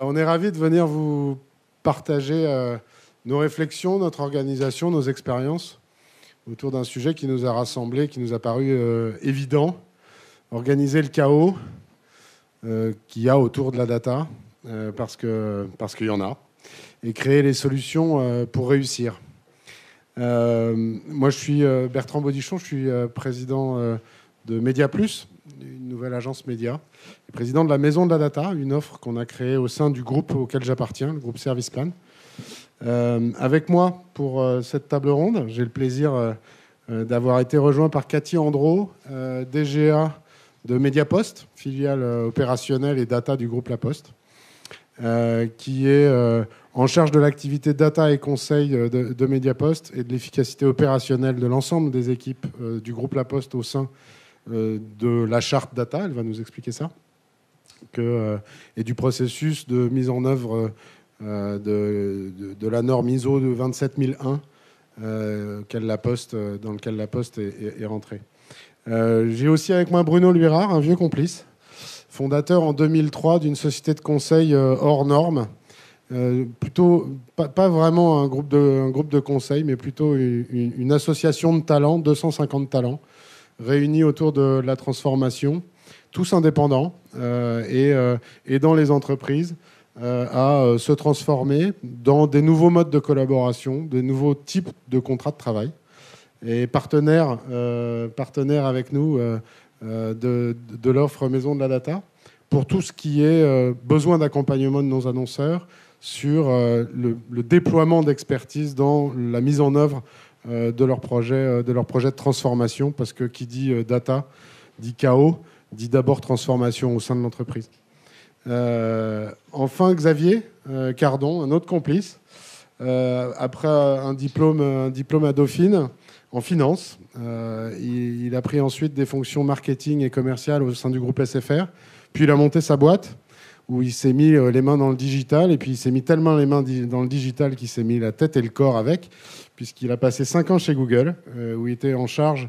On est ravis de venir vous partager nos réflexions, notre organisation, nos expériences autour d'un sujet qui nous a rassemblés, qui nous a paru évident. Organiser le chaos qu'il y a autour de la data, parce qu'il y en a, et créer les solutions pour réussir. Moi, je suis Bertrand Baudichon, je suis président de Média Plus, une nouvelle agence média, et président de la Maison de la Data, une offre qu'on a créée au sein du groupe auquel j'appartiens, le groupe Service Plan. Avec moi pour cette table ronde, j'ai le plaisir d'avoir été rejoint par Cathy Andro, DGA de Mediapost, filiale opérationnelle et data du groupe La Poste, qui est en charge de l'activité data et conseil de Mediapost et de l'efficacité opérationnelle de l'ensemble des équipes du groupe La Poste au sein de la charte data. Elle va nous expliquer ça. Et du processus de mise en œuvre de la norme ISO de 27001 dans lequel La Poste est rentrée. J'ai aussi avec moi Bruno Luirard, un vieux complice, fondateur en 2003 d'une société de conseil hors norme, plutôt pas vraiment un groupe de conseil, mais plutôt une association de talents, 250 talents, réunis autour de la transformation, tous indépendants, et dans les entreprises à se transformer dans des nouveaux modes de collaboration, des nouveaux types de contrats de travail. Et partenaire avec nous de l'offre Maison de la Data pour tout ce qui est besoin d'accompagnement de nos annonceurs sur le déploiement d'expertise dans la mise en œuvre de leur projet de transformation, parce que qui dit data dit chaos, dit d'abord transformation au sein de l'entreprise. Enfin, Xavier Cardon, un autre complice, après un diplôme à Dauphine en finance. Il a pris ensuite des fonctions marketing et commerciales au sein du groupe SFR. Puis il a monté sa boîte où il s'est mis les mains dans le digital. Et puis il s'est mis tellement les mains dans le digital qu'il s'est mis la tête et le corps avec, puisqu'il a passé 5 ans chez Google, où il était en charge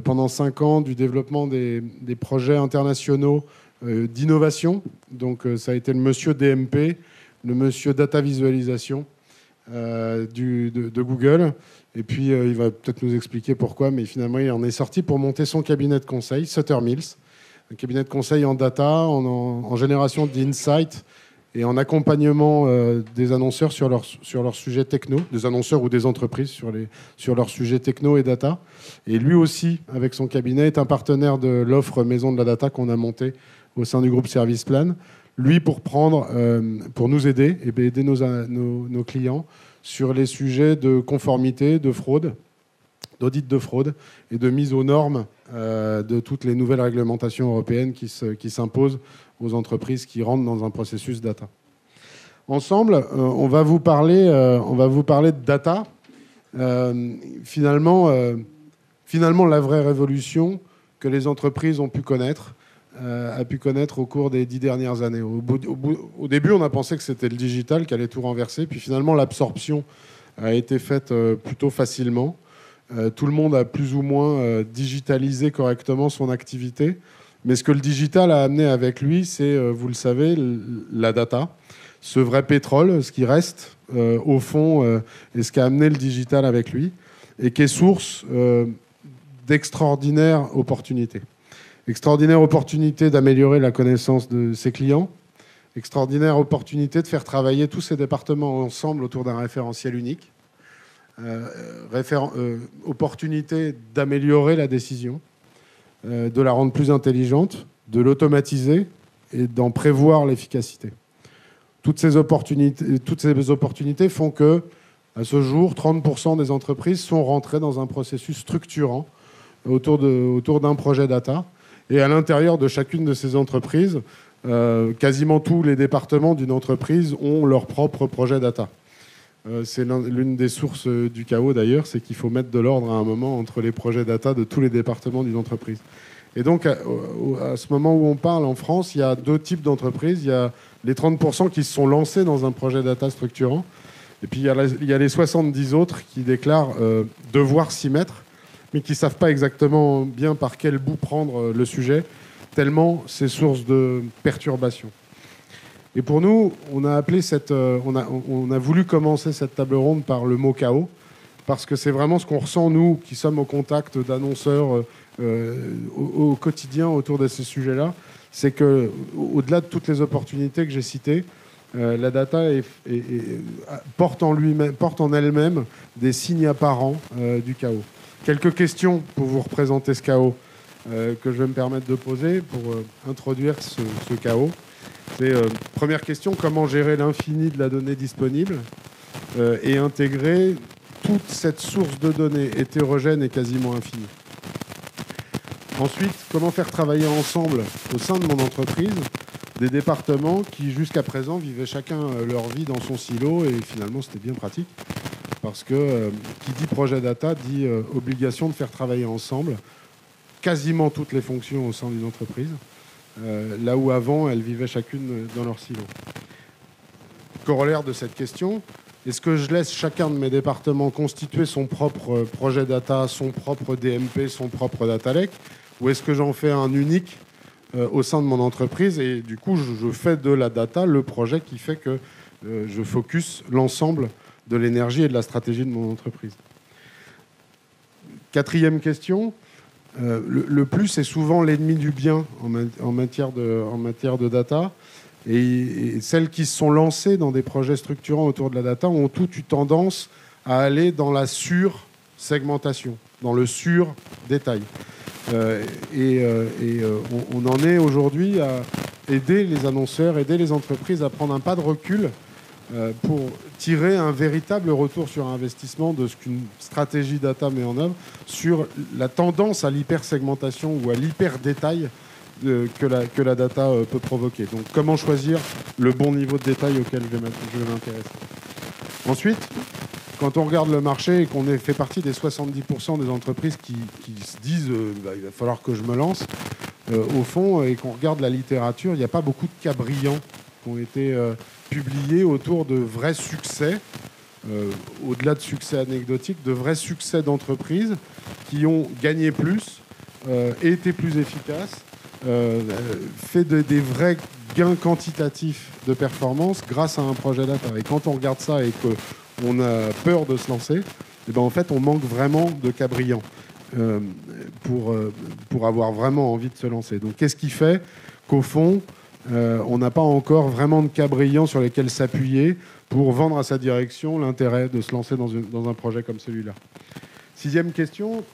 pendant 5 ans du développement des projets internationaux d'innovation. Donc ça a été le monsieur DMP, le monsieur data visualisation de Google. Et puis, il va peut-être nous expliquer pourquoi, mais finalement, il en est sorti pour monter son cabinet de conseil, Sutter Mills, un cabinet de conseil en data, en génération d'insights et en accompagnement des annonceurs sur leurs sujets techno, des annonceurs ou des entreprises sur leurs sujets techno et data. Et lui aussi, avec son cabinet, est un partenaire de l'offre Maison de la Data qu'on a montée au sein du groupe Service Plan. Lui, pour nous aider et aider nos clients sur les sujets de conformité, de fraude, d'audit de fraude et de mise aux normes de toutes les nouvelles réglementations européennes qui s'imposent aux entreprises qui rentrent dans un processus data. Ensemble, on va vous parler de data. Finalement, la vraie révolution que les entreprises ont pu connaître au cours des 10 dernières années. Au début, on a pensé que c'était le digital qui allait tout renverser, puis finalement, l'absorption a été faite plutôt facilement. Tout le monde a plus ou moins digitalisé correctement son activité, mais ce que le digital a amené avec lui, c'est, vous le savez, la data, ce vrai pétrole, ce qui reste au fond, et ce qu'a amené le digital avec lui, et qui est source d'extraordinaires opportunités. Extraordinaire opportunité d'améliorer la connaissance de ses clients. Extraordinaire opportunité de faire travailler tous ces départements ensemble autour d'un référentiel unique. Opportunité d'améliorer la décision, de la rendre plus intelligente, de l'automatiser et d'en prévoir l'efficacité. Toutes ces opportunités font que, à ce jour, 30% des entreprises sont rentrées dans un processus structurant autour d'un projet data. Et à l'intérieur de chacune de ces entreprises, quasiment tous les départements d'une entreprise ont leur propre projet data. C'est l'une des sources du chaos d'ailleurs, c'est qu'il faut mettre de l'ordre à un moment entre les projets data de tous les départements d'une entreprise. Et donc, à ce moment où on parle en France, il y a 2 types d'entreprises. Il y a les 30% qui se sont lancés dans un projet data structurant. Et puis, il y a les 70 autres qui déclarent devoir s'y mettre, mais qui ne savent pas exactement bien par quel bout prendre le sujet, tellement c'est source de perturbation. Et pour nous, on a voulu commencer cette table ronde par le mot chaos, parce que c'est vraiment ce qu'on ressent, nous, qui sommes au contact d'annonceurs au quotidien autour de ces sujets-là. C'est qu'au-delà de toutes les opportunités que j'ai citées, la data porte en elle-même des signes apparents du chaos. Quelques questions pour vous représenter ce chaos que je vais me permettre de poser pour introduire ce chaos. Première question, comment gérer l'infini de la donnée disponible et intégrer toute cette source de données hétérogène et quasiment infinie. Ensuite, comment faire travailler ensemble au sein de mon entreprise des départements qui, jusqu'à présent, vivaient chacun leur vie dans son silo et finalement, c'était bien pratique parce que qui dit projet data dit obligation de faire travailler ensemble quasiment toutes les fonctions au sein d'une entreprise, là où avant, elles vivaient chacune dans leur silo. Corollaire de cette question, est-ce que je laisse chacun de mes départements constituer son propre projet data, son propre DMP, son propre data lake, ou est-ce que j'en fais un unique au sein de mon entreprise et du coup, je fais de la data le projet qui fait que je focus l'ensemble de l'énergie et de la stratégie de mon entreprise. Quatrième question, le plus est souvent l'ennemi du bien en matière de data. Et celles qui se sont lancées dans des projets structurants autour de la data ont toutes eu tendance à aller dans la sur-segmentation, dans le sur-détail. On en est aujourd'hui à aider les annonceurs, aider les entreprises à prendre un pas de recul pour tirer un véritable retour sur investissement de ce qu'une stratégie data met en œuvre sur la tendance à l'hyper-segmentation ou à l'hyper-détail que la data peut provoquer. Donc, comment choisir le bon niveau de détail auquel je vais m'intéresser. Ensuite, quand on regarde le marché et qu'on fait partie des 70% des entreprises qui se disent il va falloir que je me lance, au fond, et qu'on regarde la littérature, il n'y a pas beaucoup de cas brillants qui ont été publiés autour de vrais succès, au-delà de succès anecdotiques, de vrais succès d'entreprises qui ont gagné plus, été plus efficaces, fait des vrais gains quantitatifs de performance grâce à un projet data. Et quand on regarde ça et qu'on a peur de se lancer, et ben en fait, on manque vraiment de cas brillants pour avoir vraiment envie de se lancer. Donc, qu'est-ce qui fait qu'au fond, on n'a pas encore vraiment de cas brillants sur lesquels s'appuyer pour vendre à sa direction l'intérêt de se lancer dans un projet comme celui-là. Sixième question.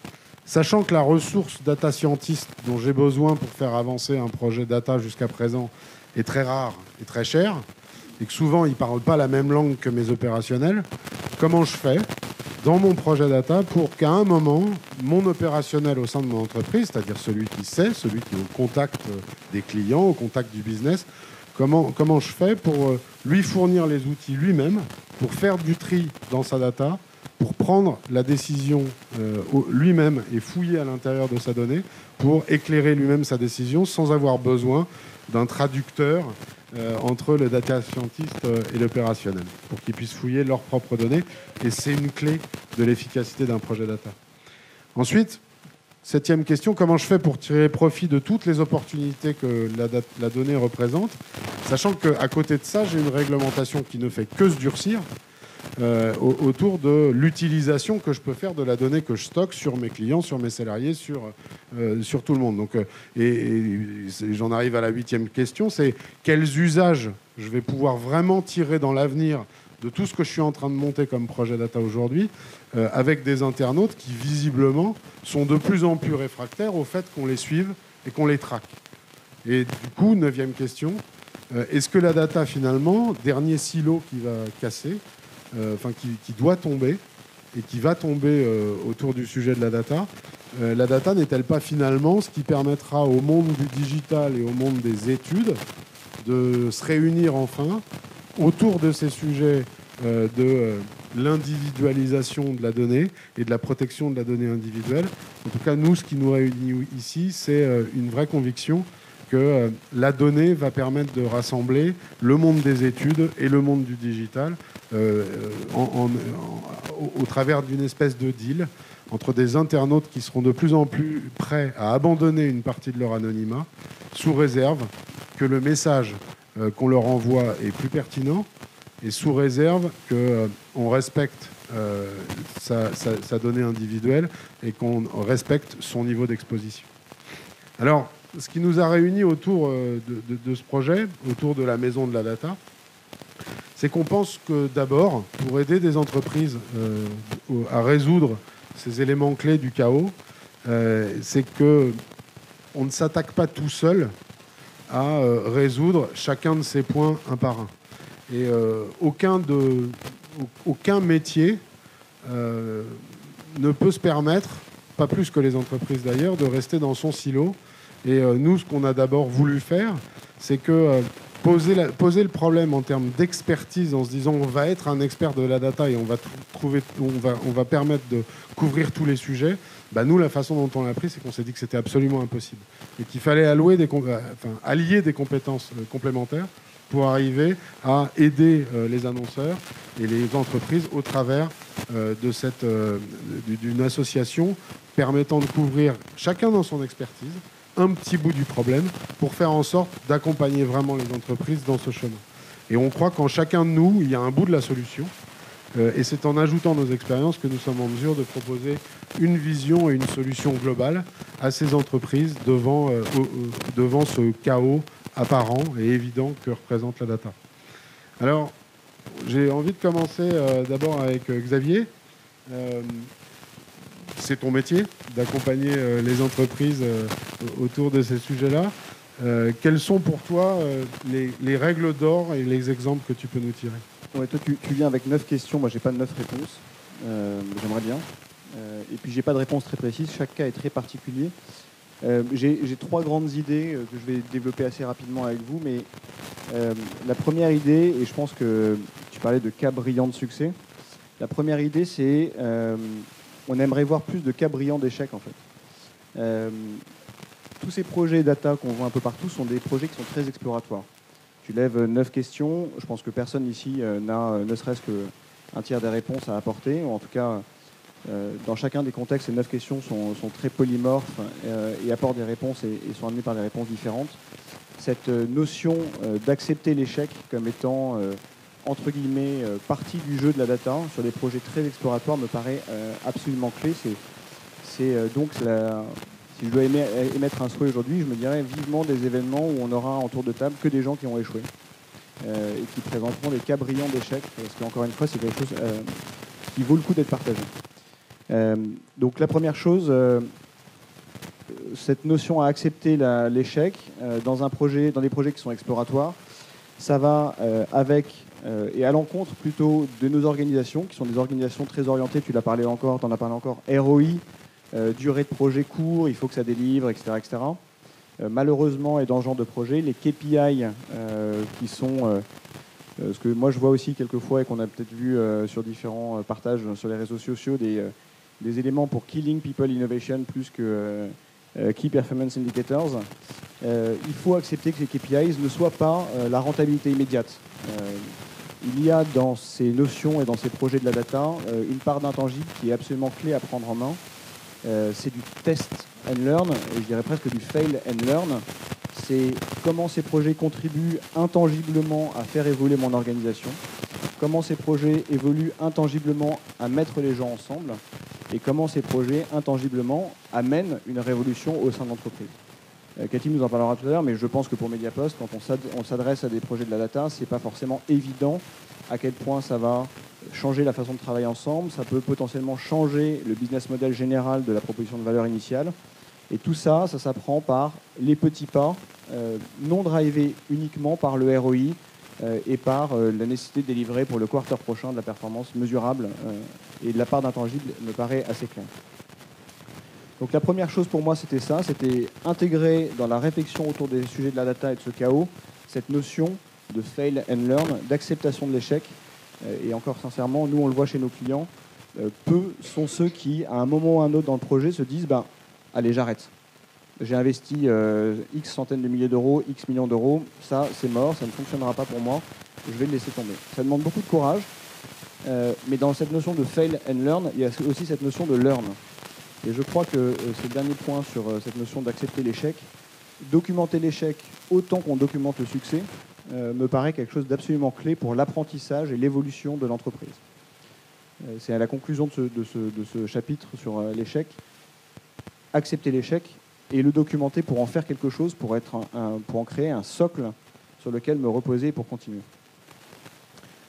Sachant que la ressource data scientist dont j'ai besoin pour faire avancer un projet data jusqu'à présent est très rare et très chère, et que souvent ils ne parlent pas la même langue que mes opérationnels, comment je fais dans mon projet data pour qu'à un moment, mon opérationnel au sein de mon entreprise, c'est-à-dire celui qui sait, celui qui est au contact des clients, au contact du business, comment je fais pour lui fournir les outils lui-même, pour faire du tri dans sa data, pour prendre la décision lui-même et fouiller à l'intérieur de sa donnée pour éclairer lui-même sa décision sans avoir besoin d'un traducteur entre le data scientist et l'opérationnel pour qu'ils puissent fouiller leurs propres données. Et c'est une clé de l'efficacité d'un projet data. Ensuite, septième question, comment je fais pour tirer profit de toutes les opportunités que la donnée représente, sachant qu'à côté de ça, j'ai une réglementation qui ne fait que se durcir autour de l'utilisation que je peux faire de la donnée que je stocke sur mes clients, sur mes salariés, sur tout le monde. Donc, j'en arrive à la huitième question, c'est quels usages je vais pouvoir vraiment tirer dans l'avenir de tout ce que je suis en train de monter comme projet data aujourd'hui, avec des internautes qui, visiblement, sont de plus en plus réfractaires au fait qu'on les suive et qu'on les traque. Et du coup, neuvième question, est-ce que la data, finalement, dernier silo qui va casser, qui doit tomber et qui va tomber autour du sujet de la data n'est-elle pas finalement ce qui permettra au monde du digital et au monde des études de se réunir enfin autour de ces sujets de l'individualisation de la donnée et de la protection de la donnée individuelle. En tout cas, nous, ce qui nous réunit ici, c'est une vraie conviction que la donnée va permettre de rassembler le monde des études et le monde du digital au travers d'une espèce de deal entre des internautes qui seront de plus en plus prêts à abandonner une partie de leur anonymat sous réserve que le message qu'on leur envoie est plus pertinent, et sous réserve qu'on respecte sa donnée individuelle et qu'on respecte son niveau d'exposition. Alors, ce qui nous a réunis autour de ce projet, autour de la maison de la data, c'est qu'on pense que d'abord, pour aider des entreprises à résoudre ces éléments clés du chaos, c'est qu'on ne s'attaque pas tout seul à résoudre chacun de ces points un par un. Et aucun métier ne peut se permettre, pas plus que les entreprises d'ailleurs, de rester dans son silo. Et nous, ce qu'on a d'abord voulu faire, c'est que poser le problème en termes d'expertise, en se disant on va être un expert de la data et on va permettre de couvrir tous les sujets. Bah nous, la façon dont on l'a pris, c'est qu'on s'est dit que c'était absolument impossible et qu'il fallait allier des compétences complémentaires pour arriver à aider les annonceurs et les entreprises au travers d'une association permettant de couvrir chacun dans son expertise un petit bout du problème pour faire en sorte d'accompagner vraiment les entreprises dans ce chemin. Et on croit qu'en chacun de nous, il y a un bout de la solution. Et c'est en ajoutant nos expériences que nous sommes en mesure de proposer une vision et une solution globale à ces entreprises devant ce chaos apparent et évident que représente la data. Alors, j'ai envie de commencer d'abord avec Xavier. C'est ton métier d'accompagner les entreprises autour de ces sujets-là. Quelles sont pour toi les règles d'or et les exemples que tu peux nous tirer? Ouais, toi, tu viens avec 9 questions. Moi, j'ai pas 9 réponses. J'aimerais bien. Et puis, j'ai pas de réponse très précise. Chaque cas est très particulier. J'ai 3 grandes idées que je vais développer assez rapidement avec vous. Mais la première idée, et je pense que tu parlais de cas brillants de succès. La première idée, c'est on aimerait voir plus de cas brillants d'échecs, en fait. Tous ces projets data qu'on voit un peu partout sont des projets qui sont très exploratoires. Tu lèves 9 questions. Je pense que personne ici n'a ne serait-ce qu'un tiers des réponses à apporter. Ou en tout cas, dans chacun des contextes, ces 9 questions sont très polymorphes et apportent des réponses et sont amenées par des réponses différentes. Cette notion d'accepter l'échec comme étant, entre guillemets, partie du jeu de la data sur des projets très exploratoires me paraît absolument clé. Donc si je dois émettre un souhait aujourd'hui, je me dirais vivement des événements où on aura autour de table que des gens qui ont échoué et qui présenteront des cas brillants d'échecs, parce qu'encore une fois, c'est quelque chose qui vaut le coup d'être partagé. Donc la première chose, cette notion à accepter l'échec dans des projets qui sont exploratoires, ça va avec et à l'encontre plutôt de nos organisations, qui sont des organisations très orientées, tu en as parlé encore, ROI, durée de projet court, il faut que ça délivre, etc. etc. Malheureusement, et dans ce genre de projet, les KPI qui sont ce que moi je vois aussi quelquefois et qu'on a peut-être vu sur différents partages sur les réseaux sociaux, des éléments pour Killing People Innovation plus que Key Performance Indicators. Il faut accepter que les KPIs ne soient pas la rentabilité immédiate. Il y a dans ces notions et dans ces projets de la data une part d'intangible qui est absolument clé à prendre en main. C'est du test and learn, et je dirais presque du fail and learn. C'est comment ces projets contribuent intangiblement à faire évoluer mon organisation, comment ces projets évoluent intangiblement à mettre les gens ensemble, et comment ces projets intangiblement amènent une révolution au sein de l'entreprise. Cathy nous en parlera tout à l'heure, mais je pense que pour Mediapost, quand on s'adresse à des projets de la data, c'est pas forcément évident à quel point ça va changer la façon de travailler ensemble, ça peut potentiellement changer le business model général de la proposition de valeur initiale. Et tout ça, ça s'apprend par les petits pas, non drivés uniquement par le ROI et par la nécessité de délivrer pour le quarter prochain de la performance mesurable. Et de la part d'intangible me paraît assez clair. Donc la première chose pour moi, c'était ça, c'était intégrer dans la réflexion autour des sujets de la data et de ce chaos, cette notion de fail and learn, d'acceptation de l'échec. Et encore sincèrement, nous on le voit chez nos clients, peu sont ceux qui, à un moment ou à un autre dans le projet, se disent allez, j'arrête. J'ai investi X centaines de milliers d'euros, X millions d'euros, ça c'est mort, ça ne fonctionnera pas pour moi, je vais le laisser tomber. Ça demande beaucoup de courage, mais dans cette notion de fail and learn, il y a aussi cette notion de learn. Et je crois que c'est le dernier point sur cette notion d'accepter l'échec. Documenter l'échec autant qu'on documente le succès, me paraît quelque chose d'absolument clé pour l'apprentissage et l'évolution de l'entreprise. C'est à la conclusion de ce chapitre sur l'échec. Accepter l'échec et le documenter pour en faire quelque chose, pour en créer un socle sur lequel me reposer pour continuer.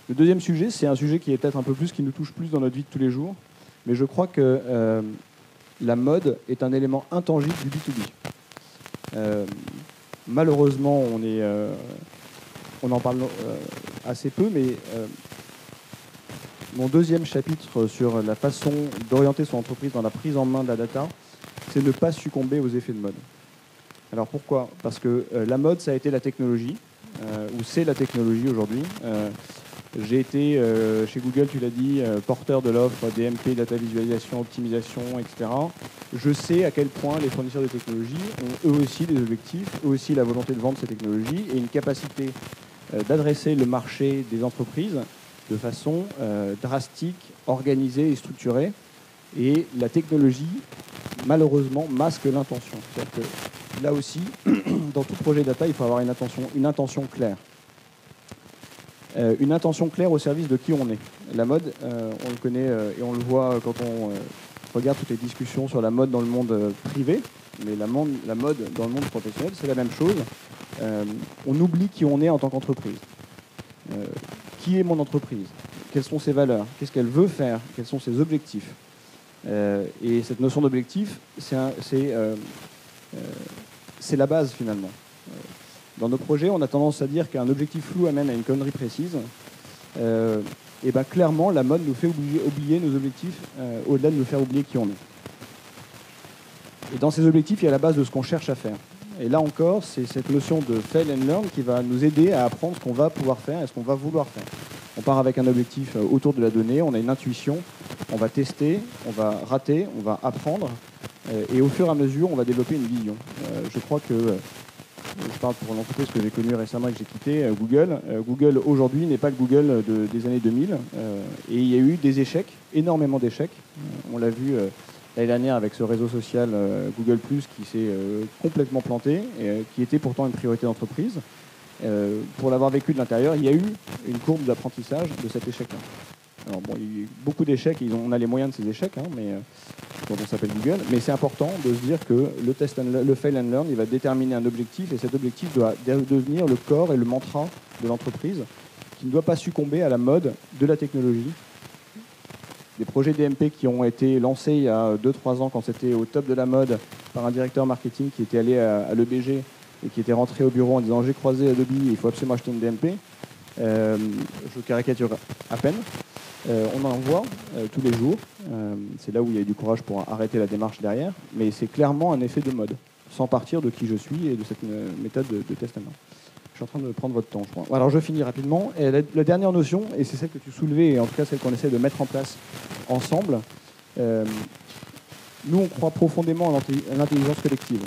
Le deuxième sujet, c'est un sujet qui est peut-être un peu plus, qui nous touche plus dans notre vie de tous les jours, mais je crois que la mode est un élément intangible du B2B. Malheureusement, on en parle assez peu, mais mon deuxième chapitre sur la façon d'orienter son entreprise dans la prise en main de la data, c'est ne pas succomber aux effets de mode. Alors pourquoi ? Parce que la mode, ça a été la technologie, ou c'est la technologie aujourd'hui. J'ai été, chez Google, tu l'as dit, porteur de l'offre DMP, data visualisation, optimisation, etc. Je sais à quel point les fournisseurs de technologie ont eux aussi des objectifs, eux aussi la volonté de vendre ces technologies et une capacité d'adresser le marché des entreprises de façon drastique, organisée et structurée. Et la technologie, malheureusement, masque l'intention. C'est-à-dire que là aussi, dans tout projet data, il faut avoir une intention claire. Une intention claire au service de qui on est. La mode, on le connaît et on le voit quand on regarde toutes les discussions sur la mode dans le monde privé, mais la mode dans le monde professionnel, c'est la même chose. On oublie qui on est en tant qu'entreprise. Qui est mon entreprise ? Quelles sont ses valeurs ? Qu'est-ce qu'elle veut faire ? Quels sont ses objectifs ? Et cette notion d'objectif, c'est la base finalement. Dans nos projets, on a tendance à dire qu'un objectif flou amène à une connerie précise. Et ben clairement, la mode nous fait oublier nos objectifs au-delà de nous faire oublier qui on est. Et dans ces objectifs, il y a la base de ce qu'on cherche à faire. Et là encore, c'est cette notion de fail and learn qui va nous aider à apprendre ce qu'on va pouvoir faire et ce qu'on va vouloir faire. On part avec un objectif autour de la donnée, on a une intuition, on va tester, on va rater, on va apprendre. Et au fur et à mesure, on va développer une vision. Je crois que... Je parle pour l'entreprise que j'ai connue récemment et que j'ai quittée, Google. Google aujourd'hui n'est pas le Google des années 2000. Et il y a eu des échecs, énormément d'échecs. On l'a vu l'année dernière avec ce réseau social Google+, qui s'est complètement planté, et qui était pourtant une priorité d'entreprise. Pour l'avoir vécu de l'intérieur, il y a eu une courbe d'apprentissage de cet échec-là. Alors bon, il y a eu beaucoup d'échecs, on a les moyens de ces échecs, mais dont on s'appelle Google, mais c'est important de se dire que le fail and learn, il va déterminer un objectif, et cet objectif doit devenir le corps et le mantra de l'entreprise, qui ne doit pas succomber à la mode de la technologie. Des projets DMP qui ont été lancés il y a 2-3 ans, quand c'était au top de la mode, par un directeur marketing qui était allé à l'EBG et qui était rentré au bureau en disant « j'ai croisé Adobe, il faut absolument acheter une DMP ». Je caricature à peine. On en voit tous les jours. C'est là où il y a du courage pour arrêter la démarche derrière. Mais c'est clairement un effet de mode, sans partir de qui je suis et de cette méthode de test and learn. Je suis en train de prendre votre temps, je crois. Alors je finis rapidement. Et la dernière notion, et c'est celle que tu soulevais, et en tout cas celle qu'on essaie de mettre en place ensemble, nous on croit profondément à l'intelligence collective.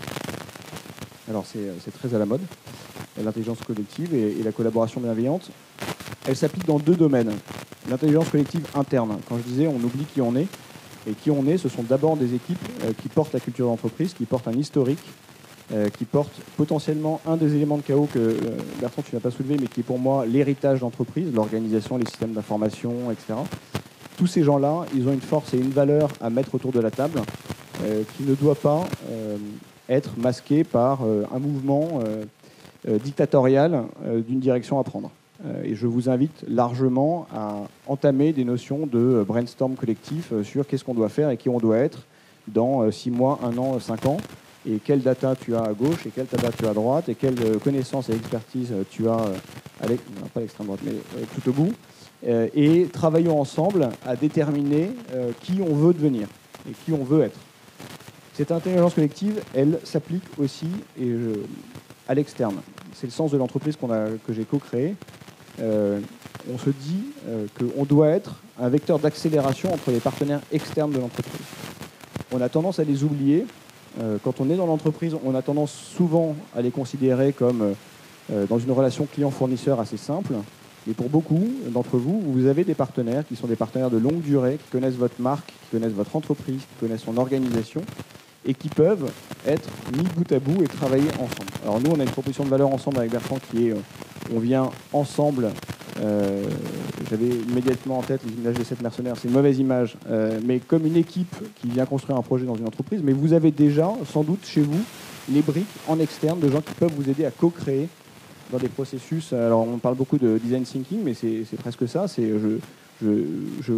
Alors c'est très à la mode, l'intelligence collective et la collaboration bienveillante. Elle s'applique dans 2 domaines. L'intelligence collective interne. Quand je disais on oublie qui on est, et qui on est, ce sont d'abord des équipes qui portent la culture d'entreprise, qui portent un historique, qui portent potentiellement un des éléments de chaos que Bertrand tu n'as pas soulevé, mais qui est pour moi l'héritage d'entreprise, l'organisation, les systèmes d'information, etc. Tous ces gens-là, ils ont une force et une valeur à mettre autour de la table qui ne doit pas être masqué par un mouvement dictatorial d'une direction à prendre. Et je vous invite largement à entamer des notions de brainstorm collectif sur qu'est-ce qu'on doit faire et qui on doit être dans 6 mois, 1 an, 5 ans, et quelle data tu as à gauche et quelle data tu as à droite, et quelle connaissance et expertise tu as non, pas à l'extrême droite, mais tout au bout. Et travaillons ensemble à déterminer qui on veut devenir et qui on veut être. Cette intelligence collective, elle s'applique aussi à l'externe. C'est le sens de l'entreprise que j'ai co-créée. On se dit qu'on doit être un vecteur d'accélération entre les partenaires externes de l'entreprise. On a tendance à les oublier. Quand on est dans l'entreprise, on a tendance souvent à les considérer comme dans une relation client-fournisseur assez simple. Et pour beaucoup d'entre vous, vous avez des partenaires qui sont des partenaires de longue durée, qui connaissent votre marque, qui connaissent votre entreprise, qui connaissent son organisation, et qui peuvent être mis bout à bout et travailler ensemble. Alors nous, on a une proposition de valeur ensemble avec Bertrand qui est on vient ensemble. J'avais immédiatement en tête l'image des 7 mercenaires, c'est une mauvaise image, mais comme une équipe qui vient construire un projet dans une entreprise, mais vous avez déjà, sans doute, chez vous, les briques en externe de gens qui peuvent vous aider à co-créer dans des processus. Alors, on parle beaucoup de design thinking, mais c'est presque ça. C'est je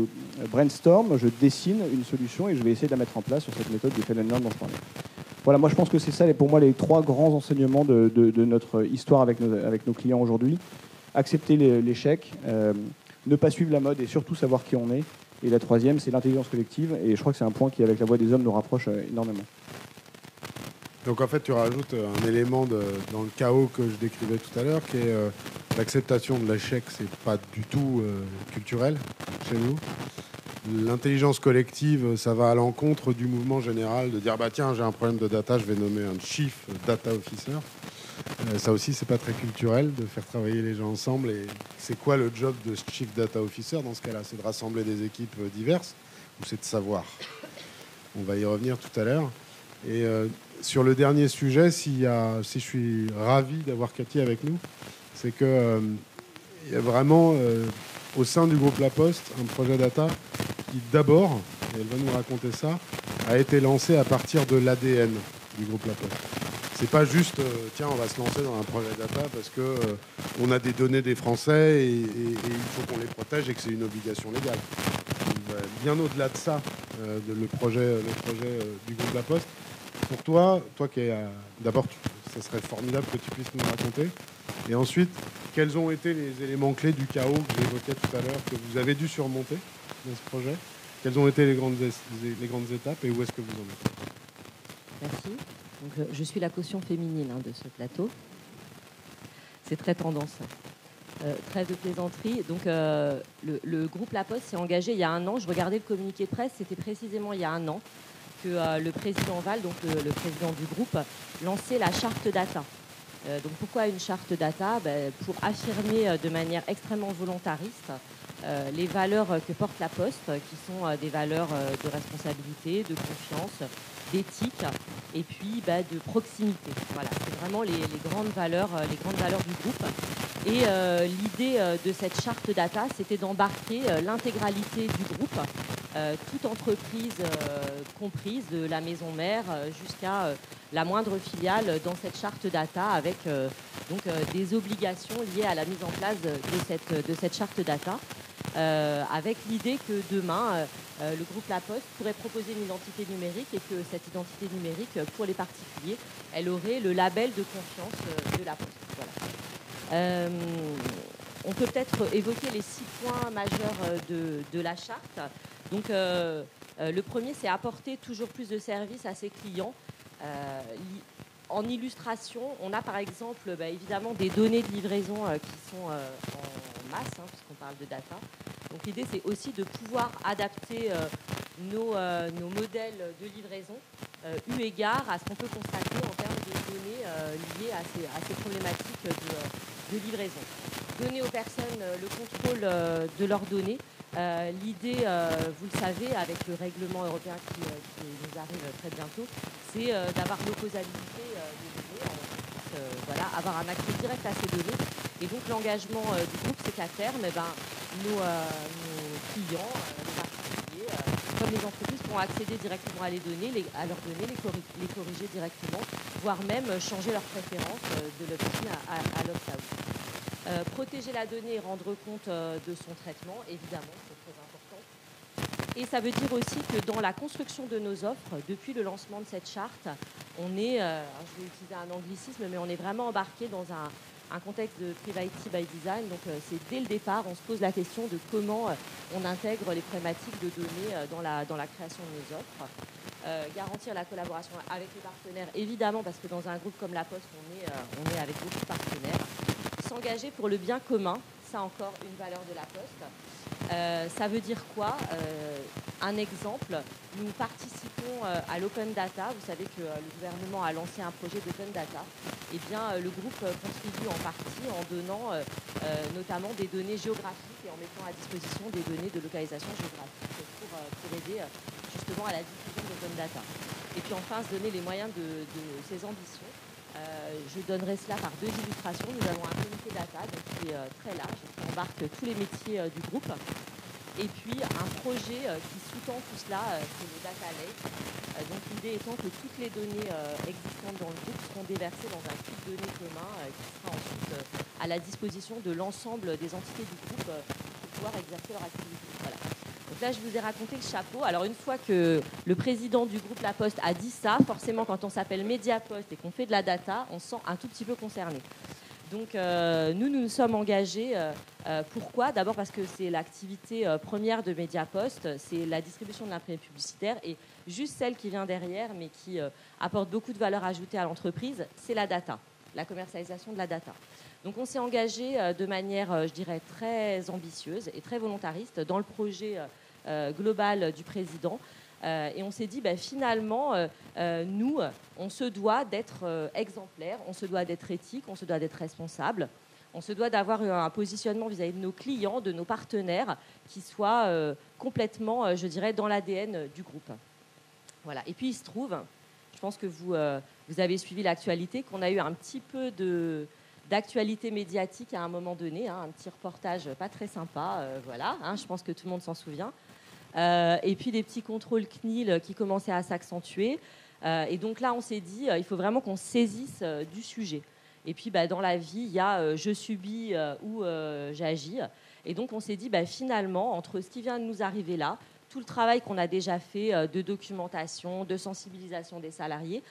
brainstorm, je dessine une solution et je vais essayer de la mettre en place sur cette méthode du Fail and Learn dont je parlais. Voilà, moi je pense que c'est ça, pour moi, les 3 grands enseignements de notre histoire avec nos clients aujourd'hui. Accepter l'échec, ne pas suivre la mode et surtout savoir qui on est. Et la 3e, c'est l'intelligence collective. Et je crois que c'est un point qui, avec la voix des hommes, nous rapproche énormément. Donc en fait, tu rajoutes un élément dans le chaos que je décrivais tout à l'heure, qui est l'acceptation de l'échec. C'est pas du tout culturel chez nous. L'intelligence collective, ça va à l'encontre du mouvement général de dire bah tiens, j'ai un problème de data, je vais nommer un chief data officer. Ça aussi, c'est pas très culturel de faire travailler les gens ensemble. Et c'est quoi le job de chief data officer dans ce cas-là? C'est de rassembler des équipes diverses ou c'est de savoir? On va y revenir tout à l'heure. Et sur le dernier sujet, si je suis ravi d'avoir Cathy avec nous, c'est que il y a vraiment au sein du groupe La Poste un projet data qui d'abord, et elle va nous raconter ça, a été lancé à partir de l'ADN du groupe La Poste. C'est pas juste tiens, on va se lancer dans un projet data parce que on a des données des Français et il faut qu'on les protège et que c'est une obligation légale. Bien au-delà de ça, le projet du groupe La Poste. Pour toi qui es d'abord, ça serait formidable que tu puisses nous raconter. Et ensuite, quels ont été les éléments clés du chaos que j'évoquais tout à l'heure que vous avez dû surmonter dans ce projet? Quelles ont été les grandes étapes et où est-ce que vous en êtes? Merci. Donc, je suis la caution féminine de ce plateau. C'est très tendance. Trêve de plaisanterie. Donc, le groupe La Poste s'est engagé il y a un an. Je regardais le communiqué de presse, c'était précisément il y a un an que le président Val, donc le président du groupe, lançait la charte data. Donc pourquoi une charte data? Pour affirmer de manière extrêmement volontariste les valeurs que porte la Poste, qui sont des valeurs de responsabilité, de confiance, d'éthique et puis de proximité. Voilà, c'est vraiment les grandes valeurs du groupe. Et l'idée de cette charte data, c'était d'embarquer l'intégralité du groupe, toute entreprise comprise, de la maison mère jusqu'à la moindre filiale dans cette charte data avec des obligations liées à la mise en place de cette charte data, avec l'idée que demain, le groupe La Poste pourrait proposer une identité numérique et que cette identité numérique, pour les particuliers, elle aurait le label de confiance de La Poste. Voilà. On peut peut-être évoquer les 6 points majeurs de la charte. Donc, le premier, c'est apporter toujours plus de services à ses clients. En illustration, on a par exemple évidemment des données de livraison qui sont en masse, puisqu'on parle de data. Donc l'idée, c'est aussi de pouvoir adapter nos modèles de livraison eu égard à ce qu'on peut constater en termes de données liées à ces problématiques de livraison. Donner aux personnes le contrôle de leurs données. L'idée, vous le savez, avec le règlement européen qui nous arrive très bientôt, c'est d'avoir l'opposabilité des données, avoir un accès direct à ces données. Et donc l'engagement du groupe, c'est qu'à terme, nos clients, les particuliers, comme les entreprises, pourront accéder directement à leurs données, les corriger directement, voire même changer leurs préférences de l'opt-in à l'opt-out. Protéger la donnée et rendre compte de son traitement, évidemment, c'est très important. Et ça veut dire aussi que dans la construction de nos offres, depuis le lancement de cette charte, on est, je vais utiliser un anglicisme, mais on est vraiment embarqué dans un contexte de Privacy by Design. Donc c'est dès le départ, on se pose la question de comment on intègre les problématiques de données dans la création de nos offres. Garantir la collaboration avec les partenaires, évidemment, parce que dans un groupe comme La Poste, on est avec beaucoup de partenaires. S'engager pour le bien commun, ça encore une valeur de La Poste. Ça veut dire quoi? Un exemple, nous participons à l'Open Data. Vous savez que le gouvernement a lancé un projet d'Open Data. Eh bien, le groupe contribue en partie en donnant notamment des données géographiques et en mettant à disposition des données de localisation géographique pour aider justement à la diffusion d'Open Data. Et puis enfin, se donner les moyens de ses ambitions Je donnerai cela par 2 illustrations. Nous avons un comité data donc, qui est très large, qui embarque tous les métiers du groupe. Et puis un projet qui sous-tend tout cela, c'est le Data Lake. Donc l'idée étant que toutes les données existantes dans le groupe seront déversées dans un flux de données commun qui sera ensuite à la disposition de l'ensemble des entités du groupe pour pouvoir exercer leur activité. Voilà. Donc là, je vous ai raconté le chapeau. Alors une fois que le président du groupe La Poste a dit ça, forcément quand on s'appelle Mediapost et qu'on fait de la data, on se sent un tout petit peu concerné. Donc nous nous sommes engagés. Pourquoi ? D'abord parce que c'est l'activité première de Mediapost, c'est la distribution de l'imprimé publicitaire et juste celle qui vient derrière mais qui apporte beaucoup de valeur ajoutée à l'entreprise, c'est la data, la commercialisation de la data. Donc on s'est engagé de manière, je dirais, très ambitieuse et très volontariste dans le projet global du président. Et on s'est dit, finalement, nous, on se doit d'être exemplaires, on se doit d'être éthique, on se doit d'être responsable, on se doit d'avoir un positionnement vis-à-vis de nos clients, de nos partenaires, qui soit complètement, je dirais, dans l'ADN du groupe. Voilà. Et puis il se trouve, je pense que vous avez suivi l'actualité, qu'on a eu un petit peu d'actualité médiatique à un moment donné, un petit reportage pas très sympa, voilà, je pense que tout le monde s'en souvient. Et puis des petits contrôles CNIL qui commençaient à s'accentuer. Et donc là, on s'est dit, il faut vraiment qu'on se saisisse du sujet. Et puis dans la vie, il y a je subis ou j'agis. Et donc on s'est dit, finalement, entre ce qui vient de nous arriver là, tout le travail qu'on a déjà fait de documentation, de sensibilisation des salariés,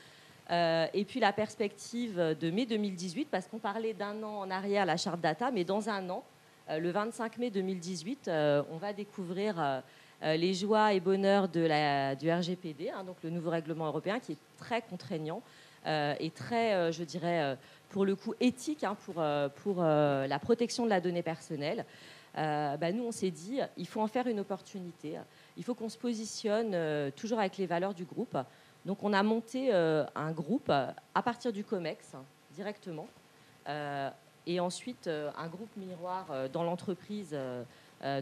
et puis la perspective de mai 2018, parce qu'on parlait d'un an en arrière, la charte data, mais dans un an, le 25 mai 2018, on va découvrir les joies et bonheurs du RGPD, donc le nouveau règlement européen qui est très contraignant et très, je dirais, pour le coup éthique pour la protection de la donnée personnelle. Nous, on s'est dit, il faut en faire une opportunité. Il faut qu'on se positionne toujours avec les valeurs du groupe. Donc, on a monté un groupe à partir du COMEX directement. Et ensuite, un groupe miroir dans l'entreprise.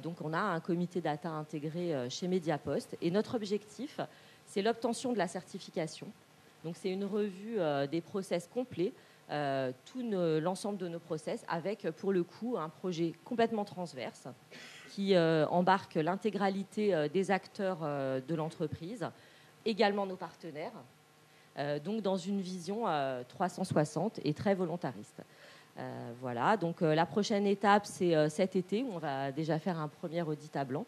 Donc, on a un comité data intégré chez Mediapost. Et notre objectif, c'est l'obtention de la certification. Donc, c'est une revue des process complets, l'ensemble de nos process, avec, pour le coup, un projet complètement transverse qui embarque l'intégralité des acteurs de l'entreprise, également nos partenaires, donc dans une vision 360 et très volontariste. Voilà, donc la prochaine étape, c'est cet été, où on va déjà faire un premier audit à blanc.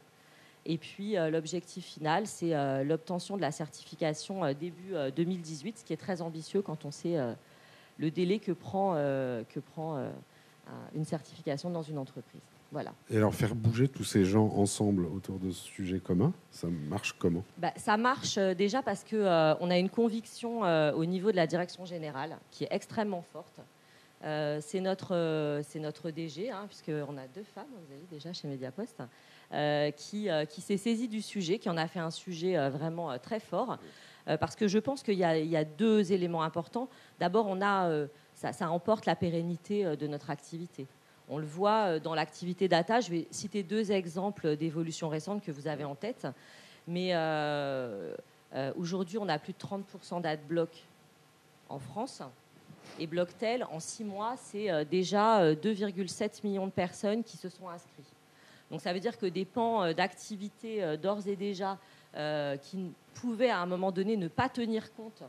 Et puis l'objectif final, c'est l'obtention de la certification début 2018, ce qui est très ambitieux quand on sait le délai que prend une certification dans une entreprise. Voilà. Et alors faire bouger tous ces gens ensemble autour de ce sujet commun, ça marche comment ? Ça marche déjà parce qu'on a une conviction au niveau de la direction générale qui est extrêmement forte. C'est notre DG, puisqu'on a 2 femmes, vous avez déjà chez Mediapost, qui s'est saisie du sujet, qui en a fait un sujet vraiment très fort. Parce que je pense qu'il y a 2 éléments importants. D'abord, ça emporte la pérennité de notre activité. On le voit dans l'activité data. Je vais citer 2 exemples d'évolutions récentes que vous avez en tête. Mais aujourd'hui, on a plus de 30% d'adblock en France. Et Blocktel, en 6 mois, c'est déjà 2,7 millions de personnes qui se sont inscrites. Donc ça veut dire que des pans d'activité d'ores et déjà qui pouvaient à un moment donné ne pas tenir compte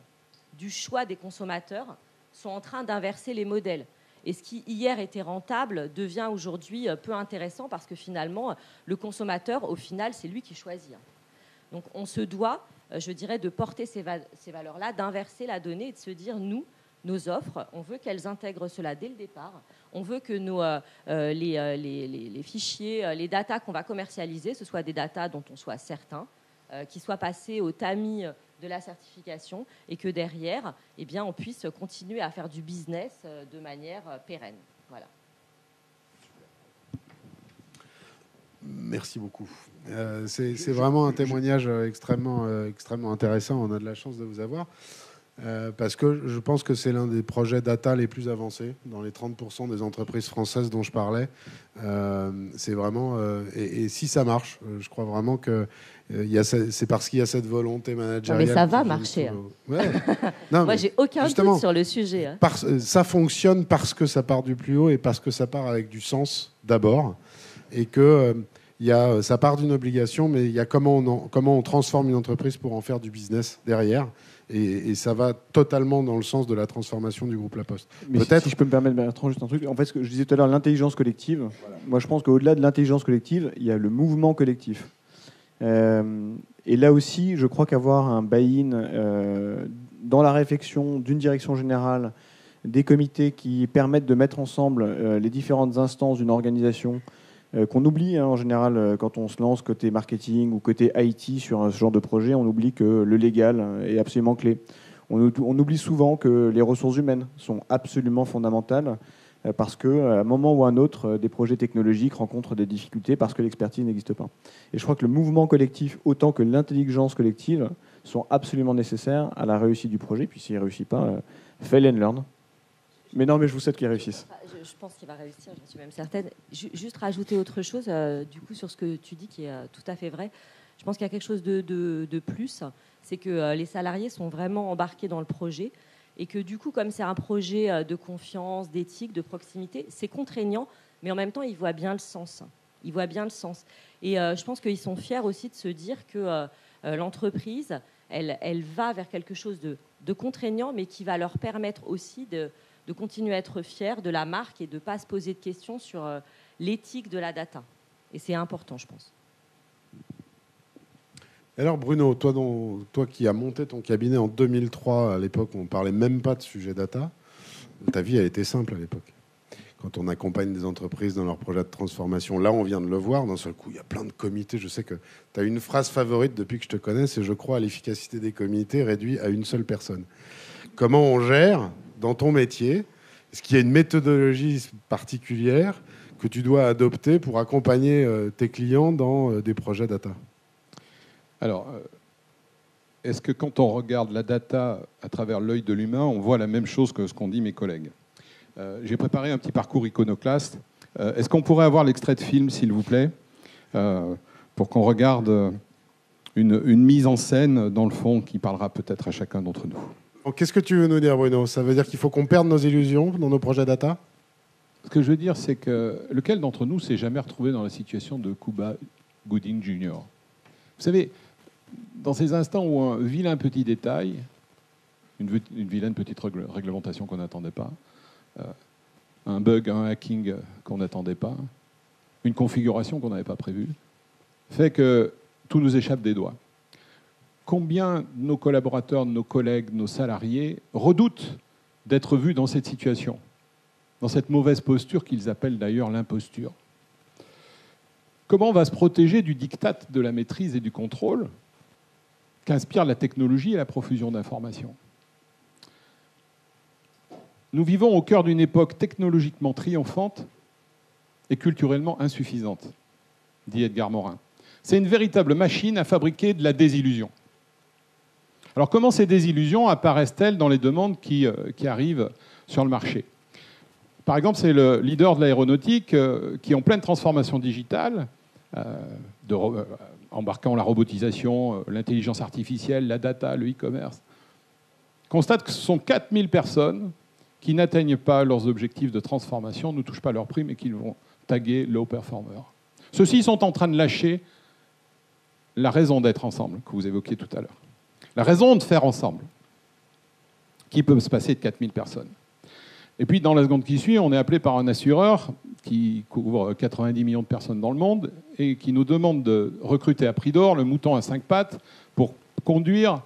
du choix des consommateurs sont en train d'inverser les modèles. Et ce qui hier était rentable devient aujourd'hui peu intéressant parce que finalement, le consommateur, au final, c'est lui qui choisit. Donc on se doit, je dirais, de porter ces valeurs-là, d'inverser la donnée et de se dire, nous, nos offres, on veut qu'elles intègrent cela dès le départ. On veut que les fichiers, les datas qu'on va commercialiser, ce soient des datas dont on soit certain, qui soient passés au tamis de la certification et que derrière, on puisse continuer à faire du business de manière pérenne. Voilà. Merci beaucoup. C'est vraiment un témoignage extrêmement intéressant. On a de la chance de vous avoir. parce que je pense que c'est l'un des projets data les plus avancés dans les 30% des entreprises françaises dont je parlais. C'est vraiment... et si ça marche, je crois vraiment que c'est parce qu'il y a cette volonté managériale. Mais ça va marcher. Ouais. Non, moi, j'ai aucun doute sur le sujet. Hein. Ça fonctionne parce que ça part du plus haut et parce que ça part avec du sens d'abord. Et que ça part d'une obligation, mais il y a comment on transforme une entreprise pour en faire du business derrière. Et ça va totalement dans le sens de la transformation du groupe La Poste. Mais si je peux me permettre, Bertrand, juste un truc. En fait, ce que je disais tout à l'heure, l'intelligence collective. Voilà. Moi, je pense qu'au-delà de l'intelligence collective, il y a le mouvement collectif. Et là aussi, je crois qu'avoir un buy-in dans la réflexion d'une direction générale, des comités qui permettent de mettre ensemble les différentes instances d'une organisation, qu'on oublie en général quand on se lance côté marketing ou côté IT sur ce genre de projet, on oublie que le légal est absolument clé. On oublie souvent que les ressources humaines sont absolument fondamentales parce qu'à un moment ou à un autre, des projets technologiques rencontrent des difficultés parce que l'expertise n'existe pas. Et je crois que le mouvement collectif, autant que l'intelligence collective, sont absolument nécessaires à la réussite du projet. Puis s'il ne réussit pas, fail and learn. Mais non, mais je vous souhaite qu'il réussisse. Je pense qu'il va réussir, j'en suis même certaine. Juste rajouter autre chose, du coup, sur ce que tu dis, qui est tout à fait vrai. Je pense qu'il y a quelque chose de plus, c'est que les salariés sont vraiment embarqués dans le projet et que du coup, comme c'est un projet de confiance, d'éthique, de proximité, c'est contraignant, mais en même temps, ils voient bien le sens. Ils voient bien le sens. Et je pense qu'ils sont fiers aussi de se dire que l'entreprise, elle va vers quelque chose de contraignant, mais qui va leur permettre aussi de continuer à être fiers de la marque et de ne pas se poser de questions sur l'éthique de la data. Et c'est important, je pense. Alors Bruno, toi qui as monté ton cabinet en 2003, à l'époque on ne parlait même pas de sujet data, ta vie a été simple à l'époque. Quand on accompagne des entreprises dans leurs projets de transformation, là on vient de le voir, d'un seul coup il y a plein de comités. Je sais que tu as une phrase favorite depuis que je te connais, c'est « je crois à l'efficacité des comités réduits à une seule personne ». Comment on gère dans ton métier? Est-ce qu'il y a une méthodologie particulière que tu dois adopter pour accompagner tes clients dans des projets data? Alors, est-ce que quand on regarde la data à travers l'œil de l'humain, on voit la même chose que ce qu'ont dit mes collègues? J'ai préparé un petit parcours iconoclaste. Est-ce qu'on pourrait avoir l'extrait de film, s'il vous plaît, pour qu'on regarde une mise en scène, dans le fond, qui parlera peut-être à chacun d'entre nous? Qu'est-ce que tu veux nous dire, Bruno? Ça veut dire qu'il faut qu'on perde nos illusions dans nos projets data? Ce que je veux dire, c'est que lequel d'entre nous s'est jamais retrouvé dans la situation de Cuba Gooding Jr.? Vous savez, dans ces instants où un vilain petit détail, une vilaine petite réglementation qu'on n'attendait pas, un bug, un hacking qu'on n'attendait pas, une configuration qu'on n'avait pas prévue, fait que tout nous échappe des doigts. Combien de nos collaborateurs, nos collègues, nos salariés redoutent d'être vus dans cette situation, dans cette mauvaise posture qu'ils appellent d'ailleurs l'imposture? Comment on va se protéger du diktat de la maîtrise et du contrôle qu'inspire la technologie et la profusion d'informations? Nous vivons au cœur d'une époque technologiquement triomphante et culturellement insuffisante, dit Edgar Morin. C'est une véritable machine à fabriquer de la désillusion. Alors comment ces désillusions apparaissent-elles dans les demandes qui arrivent sur le marché? Par exemple, c'est le leader de l'aéronautique qui est en pleine transformation digitale, embarquant la robotisation, l'intelligence artificielle, la data, le e-commerce, constate que ce sont 4000 personnes qui n'atteignent pas leurs objectifs de transformation, ne touchent pas leur prime et qui vont taguer low performer. Ceux-ci sont en train de lâcher la raison d'être ensemble, que vous évoquiez tout à l'heure. La raison de faire ensemble, qui peut se passer de 4000 personnes. Et puis, dans la seconde qui suit, on est appelé par un assureur qui couvre 90 millions de personnes dans le monde et qui nous demande de recruter à prix d'or le mouton à 5 pattes pour conduire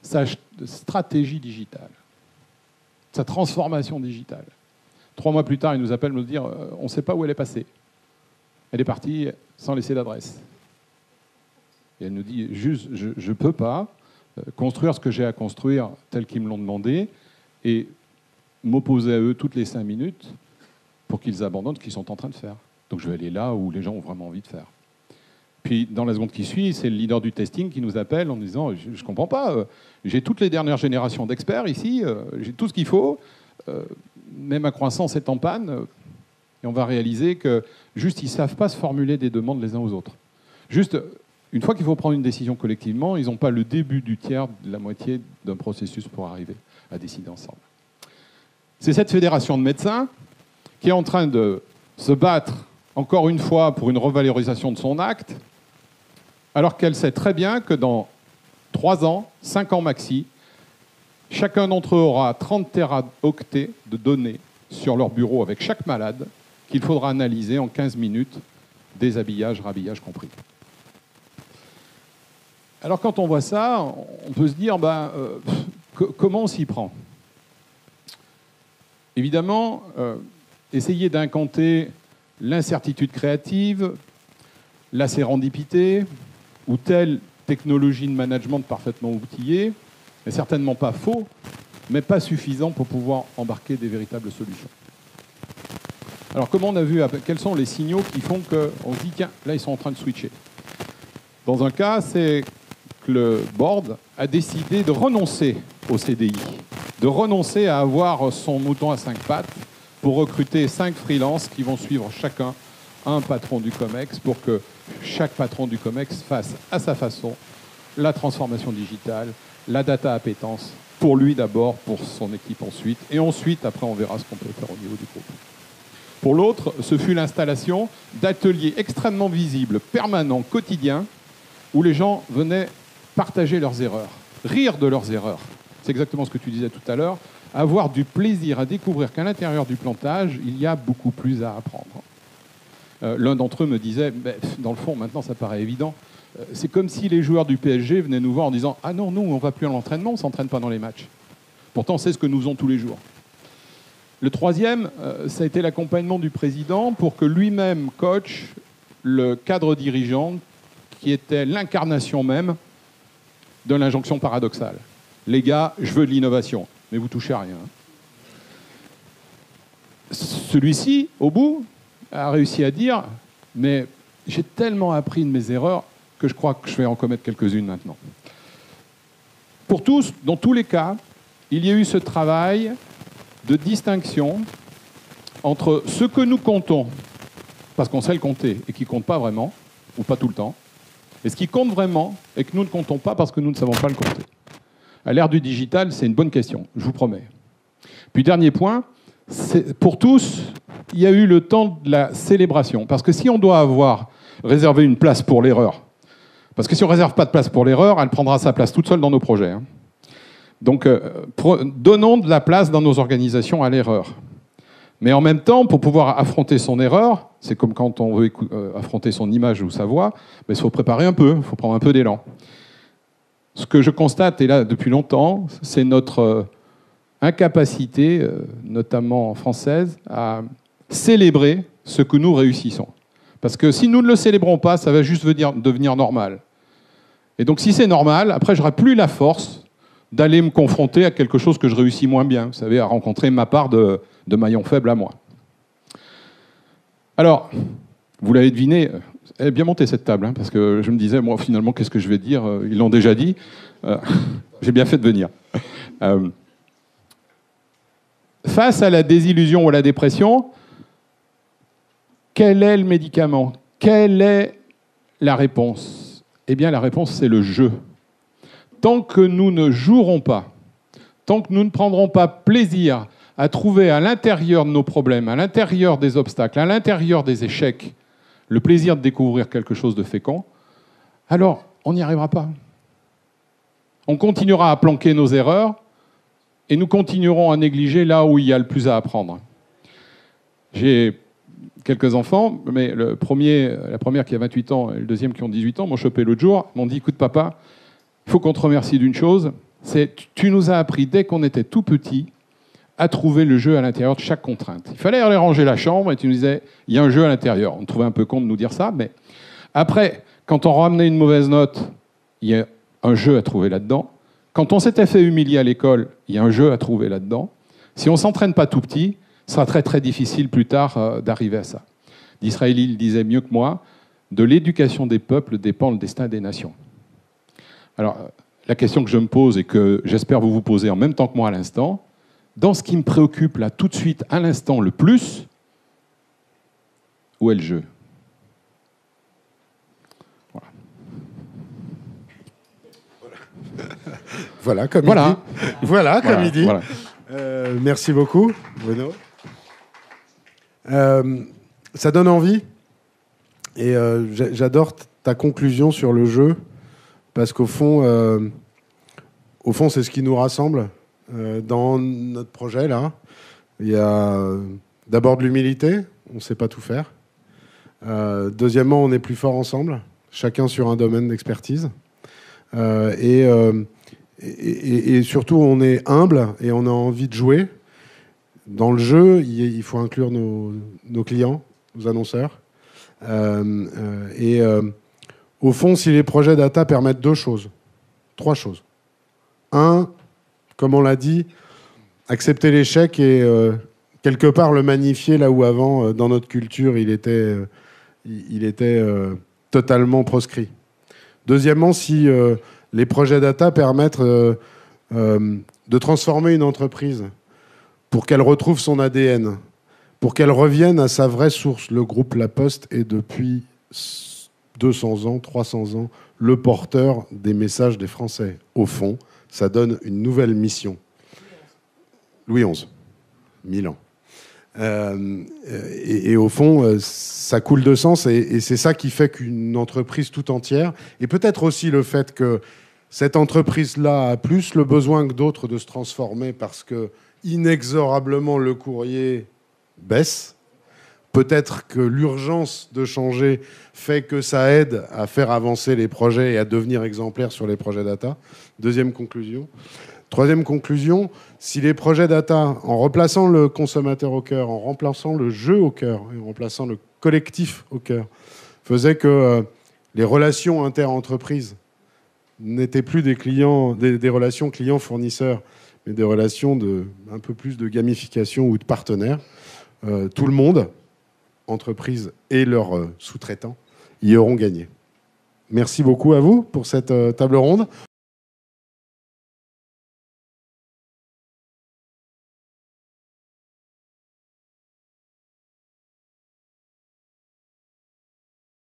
sa stratégie digitale, sa transformation digitale. 3 mois plus tard, il nous appelle nous dire on ne sait pas où elle est passée. Elle est partie sans laisser d'adresse. Et elle nous dit juste, je ne peux pas construire ce que j'ai à construire tel qu'ils me l'ont demandé et m'opposer à eux toutes les 5 minutes pour qu'ils abandonnent ce qu'ils sont en train de faire. Donc je vais aller là où les gens ont vraiment envie de faire. Puis dans la seconde qui suit, c'est le leader du testing qui nous appelle en nous disant « Je ne comprends pas, j'ai toutes les dernières générations d'experts ici, j'ai tout ce qu'il faut, mais ma croissance est en panne. » Et on va réaliser que juste, ils ne savent pas se formuler des demandes les uns aux autres. Juste, une fois qu'il faut prendre une décision collectivement, ils n'ont pas le début du tiers, de la moitié d'un processus pour arriver à décider ensemble. C'est cette fédération de médecins qui est en train de se battre, encore une fois, pour une revalorisation de son acte, alors qu'elle sait très bien que dans 3 ans, 5 ans maxi, chacun d'entre eux aura 30 téraoctets de données sur leur bureau avec chaque malade qu'il faudra analyser en 15 minutes, déshabillage, rhabillage compris. Alors quand on voit ça, on peut se dire comment on s'y prend? Évidemment, essayer d'incanter l'incertitude créative, la sérendipité ou telle technologie de management parfaitement outillée n'est certainement pas faux, mais pas suffisant pour pouvoir embarquer des véritables solutions. Alors, comme on a vu, quels sont les signaux qui font qu'on se dit, tiens, là, ils sont en train de switcher? Dans un cas, c'est que le board a décidé de renoncer au CDI, de renoncer à avoir son mouton à 5 pattes pour recruter 5 freelances qui vont suivre chacun un patron du COMEX pour que chaque patron du COMEX fasse à sa façon la transformation digitale, la data appétence, pour lui d'abord, pour son équipe ensuite, et ensuite, après, on verra ce qu'on peut faire au niveau du groupe. Pour l'autre, ce fut l'installation d'ateliers extrêmement visibles, permanents, quotidiens, où les gens venaient partager leurs erreurs, rire de leurs erreurs. C'est exactement ce que tu disais tout à l'heure, avoir du plaisir à découvrir qu'à l'intérieur du plantage, il y a beaucoup plus à apprendre. L'un d'entre eux me disait, dans le fond, maintenant ça paraît évident, c'est comme si les joueurs du PSG venaient nous voir en disant « Ah non, nous, on ne va plus à l'entraînement, on ne s'entraîne pas dans les matchs. » Pourtant, c'est ce que nous faisons tous les jours. Le troisième, ça a été l'accompagnement du président pour que lui-même coach le cadre dirigeant qui était l'incarnation même de l'injonction paradoxale. Les gars, je veux de l'innovation, mais vous touchez à rien. Celui-ci, au bout, a réussi à dire « Mais j'ai tellement appris de mes erreurs que je crois que je vais en commettre quelques-unes maintenant. » Pour tous, dans tous les cas, il y a eu ce travail de distinction entre ce que nous comptons, parce qu'on sait le compter, et qui ne compte pas vraiment, ou pas tout le temps, et ce qui compte vraiment, et que nous ne comptons pas parce que nous ne savons pas le compter. À l'ère du digital, c'est une bonne question, je vous promets. Puis dernier point, pour tous, il y a eu le temps de la célébration. Parce que si on doit avoir réservé une place pour l'erreur, parce que si on ne réserve pas de place pour l'erreur, elle prendra sa place toute seule dans nos projets. Donc, donnons de la place dans nos organisations à l'erreur. Mais en même temps, pour pouvoir affronter son erreur, c'est comme quand on veut affronter son image ou sa voix, il faut préparer un peu, il faut prendre un peu d'élan. Ce que je constate, et là depuis longtemps, c'est notre incapacité, notamment française, à célébrer ce que nous réussissons. Parce que si nous ne le célébrons pas, ça va juste devenir normal. Et donc si c'est normal, après je n'aurai plus la force d'aller me confronter à quelque chose que je réussis moins bien, vous savez, à rencontrer ma part de maillon faible à moi. Alors, vous l'avez deviné, elle est bien montée cette table, parce que je me disais, moi finalement, qu'est-ce que je vais dire? Ils l'ont déjà dit. J'ai bien fait de venir. Face à la désillusion ou à la dépression, quel est le médicament? Quelle est la réponse? Eh bien, la réponse, c'est le jeu. Tant que nous ne jouerons pas, tant que nous ne prendrons pas plaisir à trouver à l'intérieur de nos problèmes, à l'intérieur des obstacles, à l'intérieur des échecs, le plaisir de découvrir quelque chose de fécond, alors on n'y arrivera pas. On continuera à planquer nos erreurs et nous continuerons à négliger là où il y a le plus à apprendre. J'ai quelques enfants, mais la première qui a 28 ans et le deuxième qui ont 18 ans m'ont chopé l'autre jour, m'ont dit « Écoute papa, il faut qu'on te remercie d'une chose, c'est tu nous as appris dès qu'on était tout petit à trouver le jeu à l'intérieur de chaque contrainte. Il fallait aller ranger la chambre et tu nous disais, il y a un jeu à l'intérieur. On trouvait un peu con de nous dire ça, mais après, quand on ramenait une mauvaise note, il y a un jeu à trouver là-dedans. Quand on s'était fait humilier à l'école, il y a un jeu à trouver là-dedans. Si on ne s'entraîne pas tout petit, ce sera très très difficile plus tard d'arriver à ça. Disraeli le disait mieux que moi, de l'éducation des peuples dépend le destin des nations. Alors, la question que je me pose et que j'espère vous poser en même temps que moi à l'instant, dans ce qui me préoccupe là tout de suite, à l'instant le plus, où est le jeu ? Voilà, comme Voilà. il dit. Voilà, comme il dit. Voilà. Merci beaucoup, Bruno. Ça donne envie. Et j'adore ta conclusion sur le jeu, parce qu'au fond, c'est ce qui nous rassemble dans notre projet là. Il y a d'abord de l'humilité, on ne sait pas tout faire. Deuxièmement, on est plus fort ensemble, chacun sur un domaine d'expertise. Et surtout, on est humble et on a envie de jouer. Dans le jeu, il faut inclure nos clients, nos annonceurs. Au fond, si les projets data permettent trois choses. Un, comme on l'a dit, accepter l'échec et quelque part le magnifier là où avant, dans notre culture, il était totalement proscrit. Deuxièmement, si les projets data permettent de transformer une entreprise pour qu'elle retrouve son ADN, pour qu'elle revienne à sa vraie source. Le groupe La Poste est depuis 200 ans, 300 ans, le porteur des messages des Français. Au fond, ça donne une nouvelle mission. Louis XI, 1000 ans. Et au fond, ça coule de sens et c'est ça qui fait qu'une entreprise tout entière, et peut-être aussi le fait que cette entreprise-là a plus le besoin que d'autres de se transformer parce que inexorablement le courrier baisse. Peut-être que l'urgence de changer fait que ça aide à faire avancer les projets et à devenir exemplaire sur les projets data. Deuxième conclusion. Troisième conclusion, si les projets data, en replaçant le consommateur au cœur, en remplaçant le jeu au cœur, en remplaçant le collectif au cœur, faisaient que les relations inter-entreprises n'étaient plus des relations clients-fournisseurs, mais des relations un peu plus de gamification ou de partenaires, tout le monde, entreprises et leurs sous-traitants, y auront gagné. Merci beaucoup à vous pour cette table ronde.